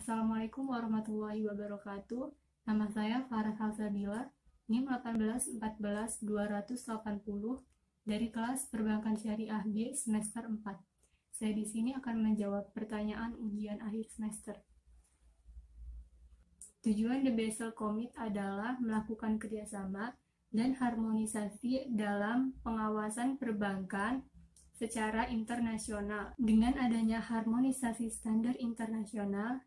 Assalamualaikum warahmatullahi wabarakatuh. Nama saya Farah Salsabila, NIM 1814280 dari kelas Perbankan Syariah B semester 4. Saya di sini akan menjawab pertanyaan ujian akhir semester. Tujuan The Basel Committee adalah melakukan kerjasama dan harmonisasi dalam pengawasan perbankan secara internasional. Dengan adanya harmonisasi standar internasional,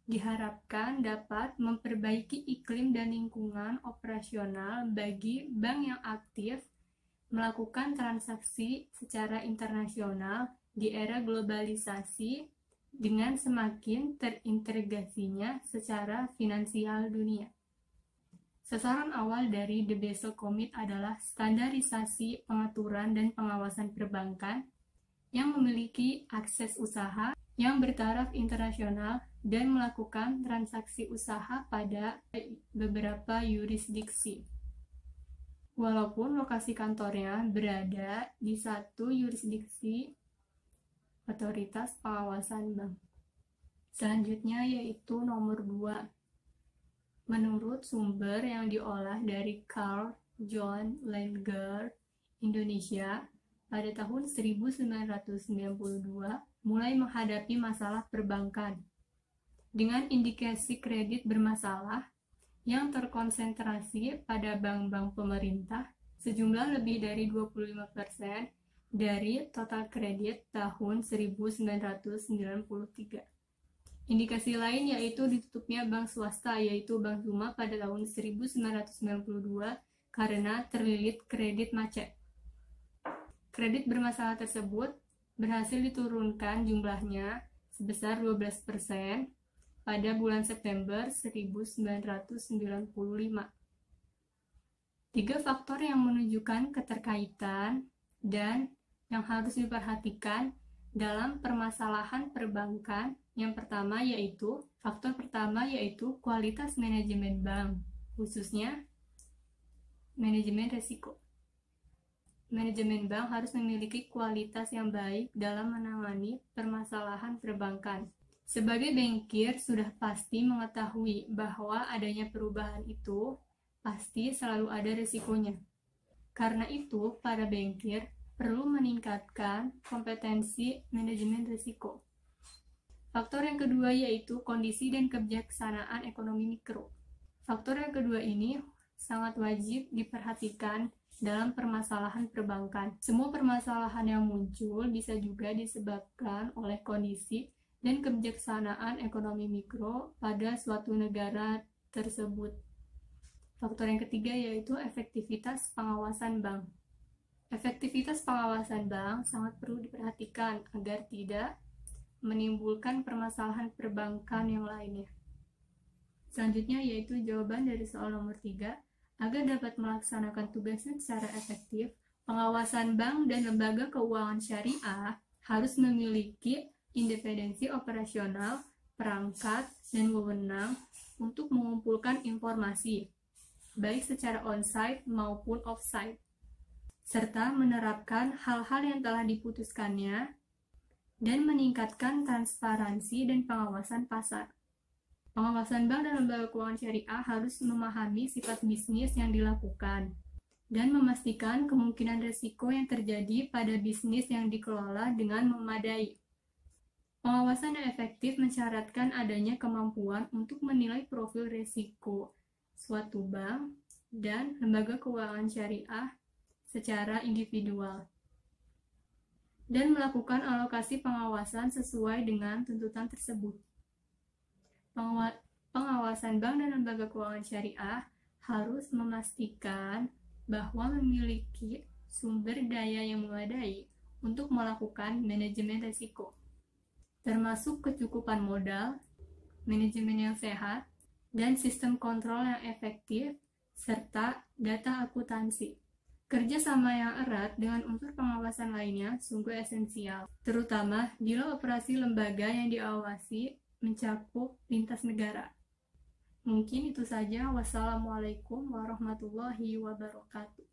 diharapkan dapat memperbaiki iklim dan lingkungan operasional bagi bank yang aktif melakukan transaksi secara internasional di era globalisasi dengan semakin terintegrasinya secara finansial dunia. Sasaran awal dari The Basel Committee adalah standarisasi pengaturan dan pengawasan perbankan yang memiliki akses usaha yang bertaraf internasional dan melakukan transaksi usaha pada beberapa yurisdiksi. Walaupun lokasi kantornya berada di satu yurisdiksi otoritas pengawasan bank. Selanjutnya yaitu nomor 2. Menurut sumber yang diolah dari Carl John Landgraf Indonesia, pada tahun 1992 mulai menghadapi masalah perbankan dengan indikasi kredit bermasalah yang terkonsentrasi pada bank-bank pemerintah sejumlah lebih dari 25% dari total kredit tahun 1993. Indikasi lain yaitu ditutupnya bank swasta yaitu Bank Zuma pada tahun 1992 karena terlilit kredit macet. Kredit bermasalah tersebut berhasil diturunkan jumlahnya sebesar 12% pada bulan September 1995. 3 faktor yang menunjukkan keterkaitan dan yang harus diperhatikan dalam permasalahan perbankan. Yang pertama yaitu, faktor pertama yaitu kualitas manajemen bank, khususnya manajemen risiko. Manajemen bank harus memiliki kualitas yang baik dalam menangani permasalahan perbankan. Sebagai bankir, sudah pasti mengetahui bahwa adanya perubahan itu pasti selalu ada risikonya. Karena itu, para bankir perlu meningkatkan kompetensi manajemen risiko. Faktor yang kedua yaitu kondisi dan kebijaksanaan ekonomi mikro. Faktor yang kedua ini sangat wajib diperhatikan dalam permasalahan perbankan. Semua permasalahan yang muncul bisa juga disebabkan oleh kondisi dan kebijaksanaan ekonomi mikro pada suatu negara tersebut. Faktor yang ketiga yaitu efektivitas pengawasan bank. Efektivitas pengawasan bank sangat perlu diperhatikan agar tidak menimbulkan permasalahan perbankan yang lainnya. Selanjutnya yaitu jawaban dari soal nomor 3. Agar dapat melaksanakan tugasnya secara efektif, pengawasan bank dan lembaga keuangan syariah harus memiliki independensi operasional, perangkat, dan wewenang untuk mengumpulkan informasi, baik secara on-site maupun off-site, serta menerapkan hal-hal yang telah diputuskannya dan meningkatkan transparansi dan pengawasan pasar. Pengawasan bank dan lembaga keuangan syariah harus memahami sifat bisnis yang dilakukan dan memastikan kemungkinan risiko yang terjadi pada bisnis yang dikelola dengan memadai. Pengawasan yang efektif mensyaratkan adanya kemampuan untuk menilai profil risiko suatu bank dan lembaga keuangan syariah secara individual dan melakukan alokasi pengawasan sesuai dengan tuntutan tersebut. Pengawasan bank dan lembaga keuangan syariah harus memastikan bahwa memiliki sumber daya yang memadai untuk melakukan manajemen risiko, termasuk kecukupan modal, manajemen yang sehat, dan sistem kontrol yang efektif, serta data akuntansi. Kerjasama yang erat dengan unsur pengawasan lainnya sungguh esensial, terutama bila operasi lembaga yang diawasi mencakup lintas negara. Mungkin itu saja. Wassalamualaikum warahmatullahi wabarakatuh.